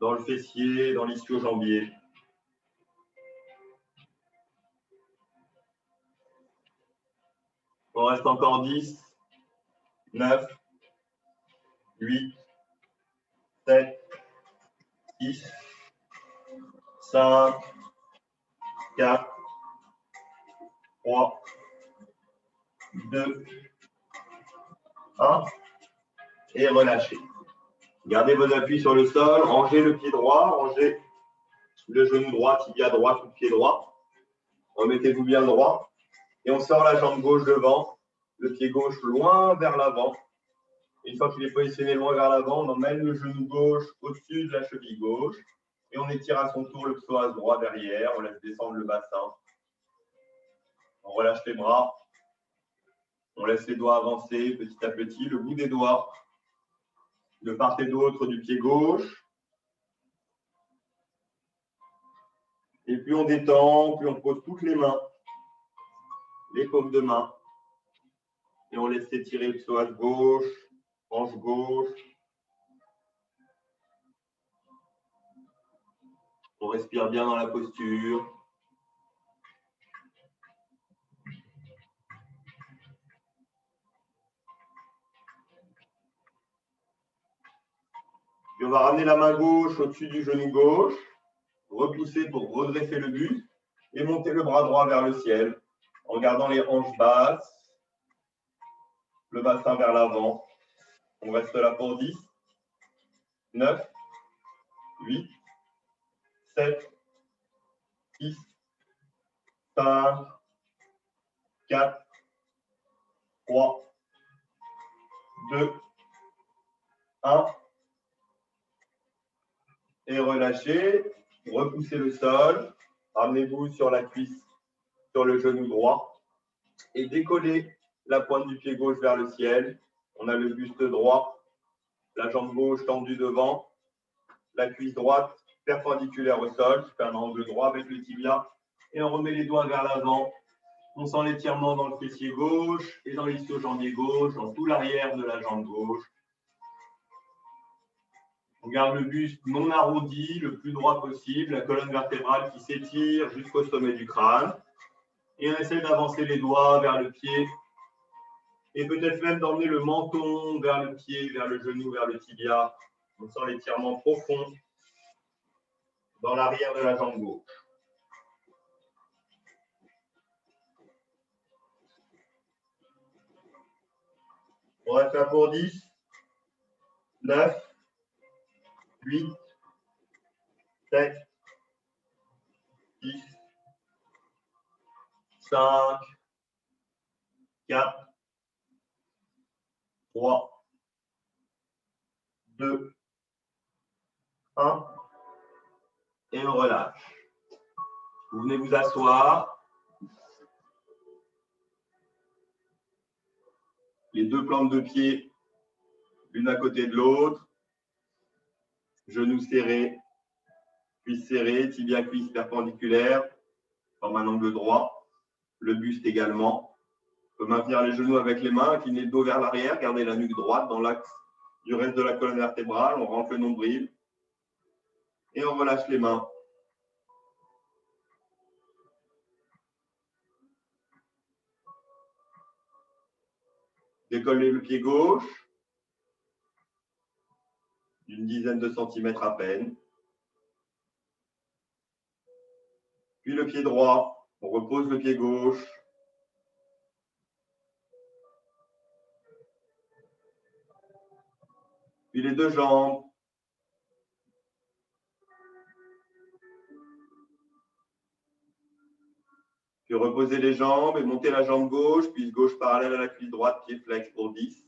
dans le fessier, dans l'ischio-jambier. On reste encore 10, 9, 8, 7, 6, 5, 4, 3, 2, 1. Et relâchez. Gardez vos appuis sur le sol, rangez le pied droit, rangez le genou droit, tibia droit, tout pied droit. Remettez-vous bien droit. Et on sort la jambe gauche devant, le pied gauche loin vers l'avant. Une fois qu'il est positionné loin vers l'avant, on emmène le genou gauche au-dessus de la cheville gauche. Et on étire à son tour le psoas droit derrière. On laisse descendre le bassin. On relâche les bras. On laisse les doigts avancer petit à petit, le bout des doigts de part et d'autre du pied gauche. Et plus on détend, plus on pose toutes les mains, les paumes de main. Et on laisse s'étirer le psoas gauche, hanche gauche. On respire bien dans la posture. Puis on va ramener la main gauche au-dessus du genou gauche, repousser pour redresser le buste et monter le bras droit vers le ciel en gardant les hanches basses, le bassin vers l'avant. On reste là pour 10, 9, 8, 7, 6, 5, 4, 3, 2, 1. Et relâchez, repoussez le sol, ramenez-vous sur la cuisse, sur le genou droit et décollez la pointe du pied gauche vers le ciel. On a le buste droit, la jambe gauche tendue devant, la cuisse droite perpendiculaire au sol, je fais un angle droit avec le tibia et on remet les doigts vers l'avant. On sent l'étirement dans le fessier gauche et dans l'ischio-jambier gauche, dans tout l'arrière de la jambe gauche. On garde le buste non arrondi, le plus droit possible, la colonne vertébrale qui s'étire jusqu'au sommet du crâne. Et on essaie d'avancer les doigts vers le pied et peut-être même d'emmener le menton vers le pied, vers le genou, vers le tibia. On sent l'étirement profond dans l'arrière de la jambe gauche. On reste là pour 10, 9, 8, 7, 6, 5, 4, 3, 2, 1. Et on relâche. Vous venez vous asseoir. Les deux plantes de pied, l'une à côté de l'autre. Genoux serrés, cuisses serrées, tibia cuisse perpendiculaire, forme un angle droit. Le buste également. On peut maintenir les genoux avec les mains, incliner le dos vers l'arrière, garder la nuque droite dans l'axe du reste de la colonne vertébrale. On rentre le nombril et on relâche les mains. Décollez le pied gauche d'une dizaine de centimètres à peine. Puis le pied droit, on repose le pied gauche. Puis les deux jambes. Puis reposez les jambes et montez la jambe gauche, cuisse gauche parallèle à la cuisse droite, pied flex pour 10,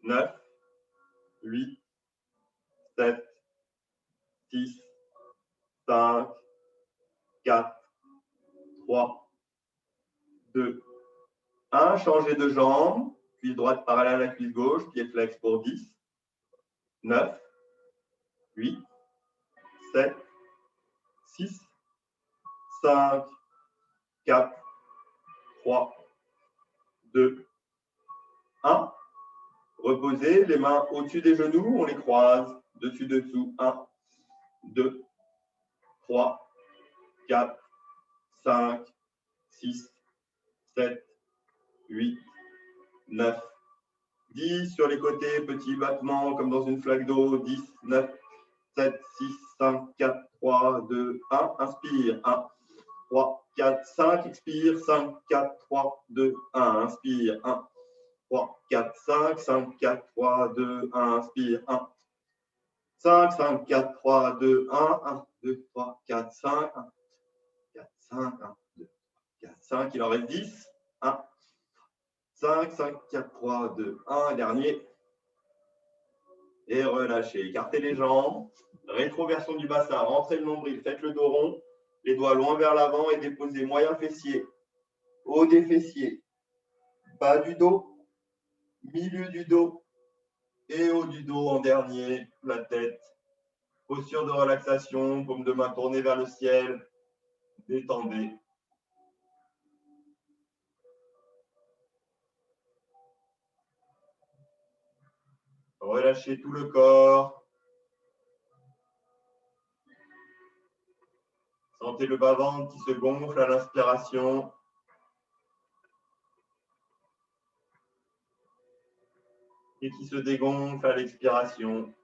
9, 8, 7, 6, 5, 4, 3, 2, 1. Changez de jambe. Cuisse droite parallèle à la cuisse gauche. Pied flex pour 10, 9, 8, 7, 6, 5, 4, 3, 2, 1. Reposez les mains au-dessus des genoux. On les croise. Dessus, dessous. 1, 2, 3, 4, 5, 6, 7, 8, 9, 10. Sur les côtés, petit battement comme dans une flaque d'eau. 10, 9, 7, 6, 5, 4, 3, 2, 1. Inspire. 1, 3, 4, 5. Expire. 5, 4, 3, 2, 1. Inspire. 1, 3, 4, 5. 5, 4, 3, 2, 1. Inspire. 1, 5, 5, 4, 3, 2, 1. 1, 2, 3, 4, 5. 1, 4, 5. 1, 2, 4, 5. Il en reste 10. 1, 5, 5, 4, 3, 2, 1. Dernier. Et relâchez. Écartez les jambes. Rétroversion du bassin. Rentrez le nombril. Faites le dos rond. Les doigts loin vers l'avant et déposez moyen fessier. Haut des fessiers. Bas du dos. Milieu du dos. Et haut du dos en dernier. La tête. Posture de relaxation. Paume de main tournée vers le ciel. Détendez. Relâchez tout le corps. Sentez le bas-ventre qui se gonfle à l'inspiration. Et qui se dégonfle à l'expiration.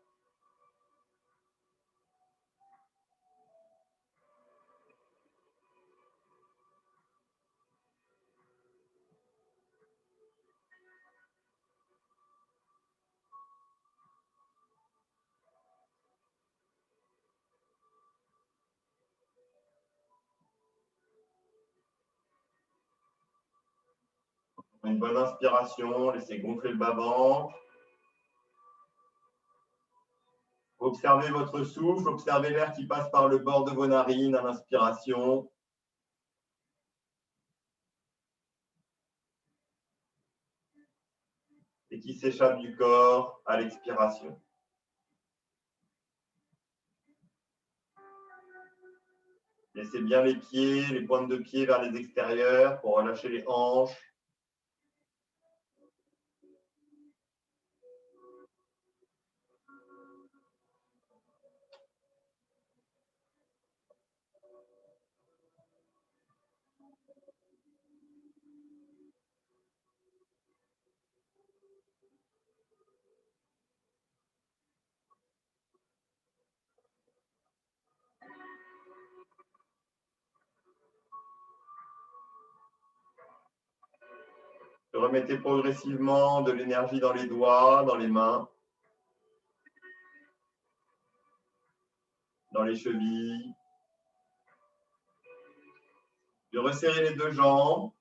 Une bonne inspiration, laissez gonfler le bas-ventre. Observez votre souffle, observez l'air qui passe par le bord de vos narines à l'inspiration. Et qui s'échappe du corps à l'expiration. Laissez bien les pieds, les pointes de pied vers les extérieurs pour relâcher les hanches. Remettez progressivement de l'énergie dans les doigts, dans les mains, dans les chevilles. Puis resserrez les deux jambes.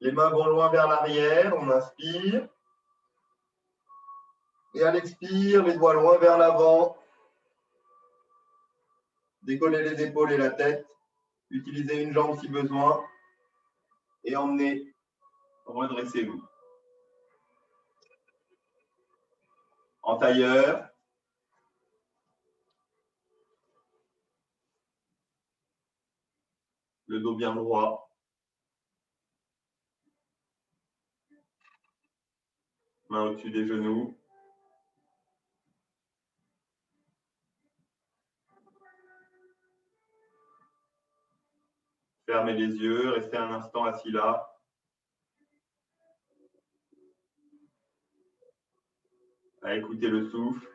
Les mains vont loin vers l'arrière, on inspire. Et à l'expire, les doigts loin vers l'avant. Décollez les épaules et la tête. Utilisez une jambe si besoin. Et emmenez, redressez-vous. En tailleur. Le dos bien droit. Main au-dessus des genoux. Fermez les yeux, restez un instant assis là. À écouter le souffle.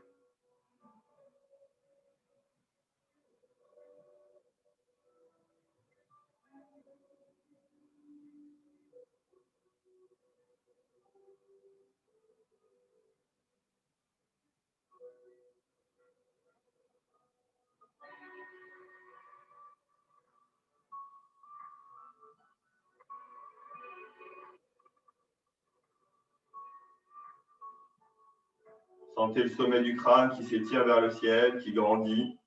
Sentez le sommet du crâne qui s'étire vers le ciel, qui grandit.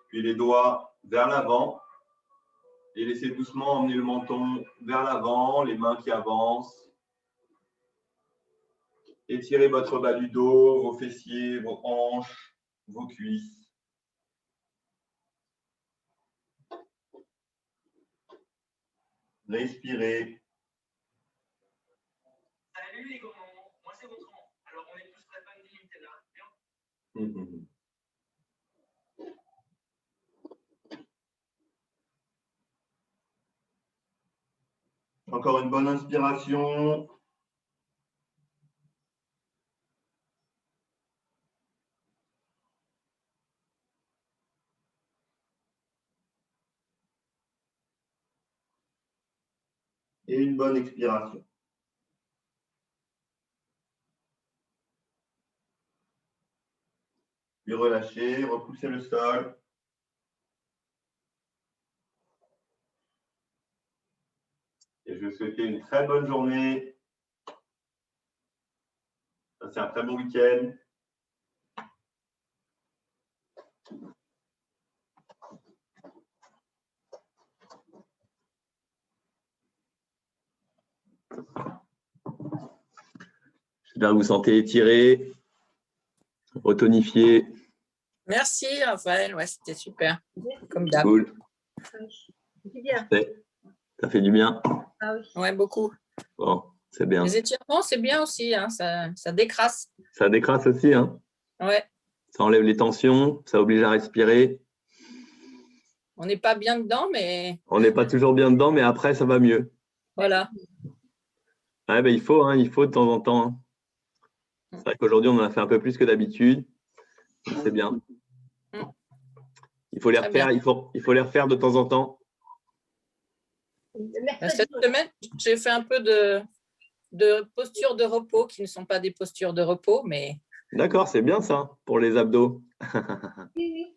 Puis les doigts vers l'avant et laissez doucement emmener le menton vers l'avant, les mains qui avancent. Étirez votre bas du dos, vos fessiers, vos hanches, vos cuisses. Respirez. Salut les gourmands, moi c'est Vautran. Alors on est tous très fans du Nutella. Encore une bonne inspiration. Et une bonne expiration. Puis relâchez, repoussez le sol. Et je vais vous souhaiter une très bonne journée. Passez un très bon week-end. J'espère que vous vous sentez étiré, retonifié. Merci Raphaël, ouais, c'était super, comme d'hab. Cool. C'est bien. Ça fait du bien. Ah oui. Ouais, beaucoup. Bon, c'est bien. Les étirements, c'est bien aussi, hein, ça décrasse. Ça décrasse aussi, hein. Ouais, Ça enlève les tensions, ça oblige à respirer. on n'est pas bien dedans, mais On n'est pas toujours bien dedans, mais après, ça va mieux. voilà. Ouais, ben, il faut de temps en temps. Hein. C'est vrai qu'aujourd'hui, on en a fait un peu plus que d'habitude. C'est bien. Il faut les Très refaire, bien. il faut les refaire de temps en temps. Cette semaine, j'ai fait un peu de postures de repos qui ne sont pas des postures de repos, mais D'accord, c'est bien ça, pour les abdos. Oui,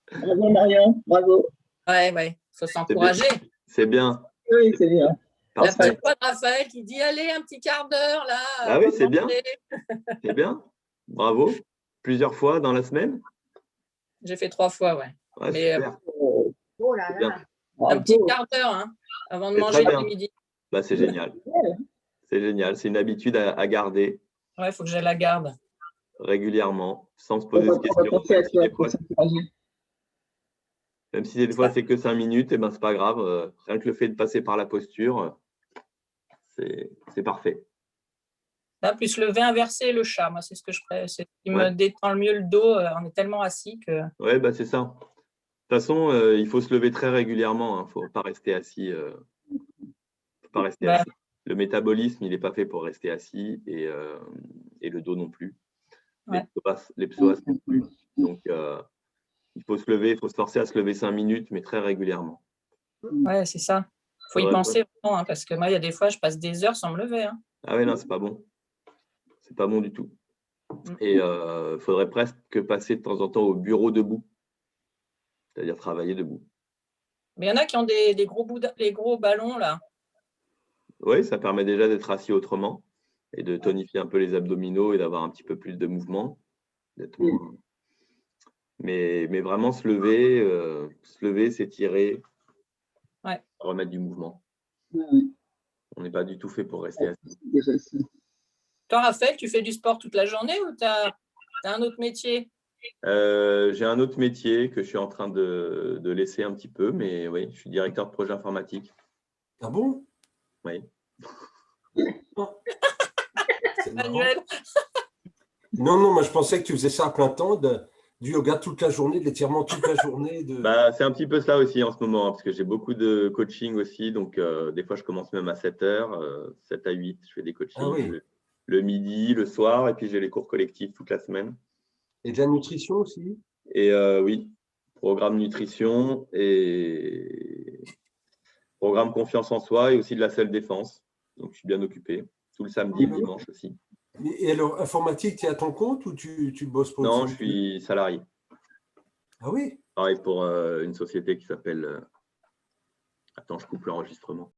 Bravo Marion, bravo. ouais, faut s'encourager. C'est bien. Oui, c'est bien. La Parfait. petite voix de Raphaël qui dit allez, un petit quart d'heure là. Ah oui, avant de c'est bien. manger. C'est bien. Bravo. Plusieurs fois dans la semaine. J'ai fait 3 fois, ouais. Ouais, Mais super. Oh là C'est là. bien. un Bravo. petit quart d'heure hein, avant de C'est manger très bien. l'après-midi. Bah, c'est génial. C'est génial. C'est une habitude à garder Ouais, il faut que je la garde. régulièrement, sans se On poser va de questions. penser à Même si toi des pour fois, s'encourager. c'est que 5 minutes, et ben, c'est pas grave. Rien que le fait de passer par la posture, c'est parfait. Là, plus le V inversé et le chat, moi, c'est ce que je ferais. C'est ce qui Ouais. me détend le mieux le dos. On est tellement assis que. Ouais, bah, c'est ça. De toute façon, il faut se lever très régulièrement. Il ne faut pas rester assis. Faut pas rester Bah, assis. Le métabolisme, il n'est pas fait pour rester assis et le dos non plus. Ouais. Les psoas non plus. Donc, il faut se lever, il faut se forcer à se lever 5 minutes, mais très régulièrement. ouais, c'est ça. Il faut y Ouais, penser vraiment, hein, parce que moi, il y a des fois, je passe des heures sans me lever. Hein. Ah ouais, non, c'est pas bon. C'est pas bon du tout. Mm. Et il faudrait presque passer de temps en temps au bureau debout, c'est-à-dire travailler debout. Mais il y en a qui ont des gros ballons, là. Oui, ça permet déjà d'être assis autrement et de tonifier un peu les abdominaux et d'avoir un petit peu plus de mouvement. Mais vraiment se lever, s'étirer, Ouais. remettre du mouvement. Oui, On n'est pas du tout fait pour rester assis. déjà ça. Toi, Raphaël, tu fais du sport toute la journée ou tu as un autre métier? J'ai un autre métier que je suis en train de laisser un petit peu, mais oui, je suis directeur de projet informatique. Ah bon? Oui. C'est marrant. Manuel? Non, moi je pensais que tu faisais ça à plein temps, du yoga toute la journée, de l'étirement toute la journée. Bah, c'est un petit peu ça aussi en ce moment, hein, parce que j'ai beaucoup de coaching aussi. Donc, des fois, je commence même à 7 h, 7 à 8. Je fais des coachings Ah oui. le midi, le soir, et puis j'ai les cours collectifs toute la semaine. Et de la nutrition aussi? Et oui, programme nutrition et Programme confiance en soi et aussi de la self-défense. Donc, je suis bien occupé. Tout le samedi et le dimanche aussi. Et alors, informatique, tu es à ton compte ou tu bosses pour une Non, je société? suis salarié. Ah oui? Je travaille pour une société qui s'appelle… Attends, je coupe l'enregistrement.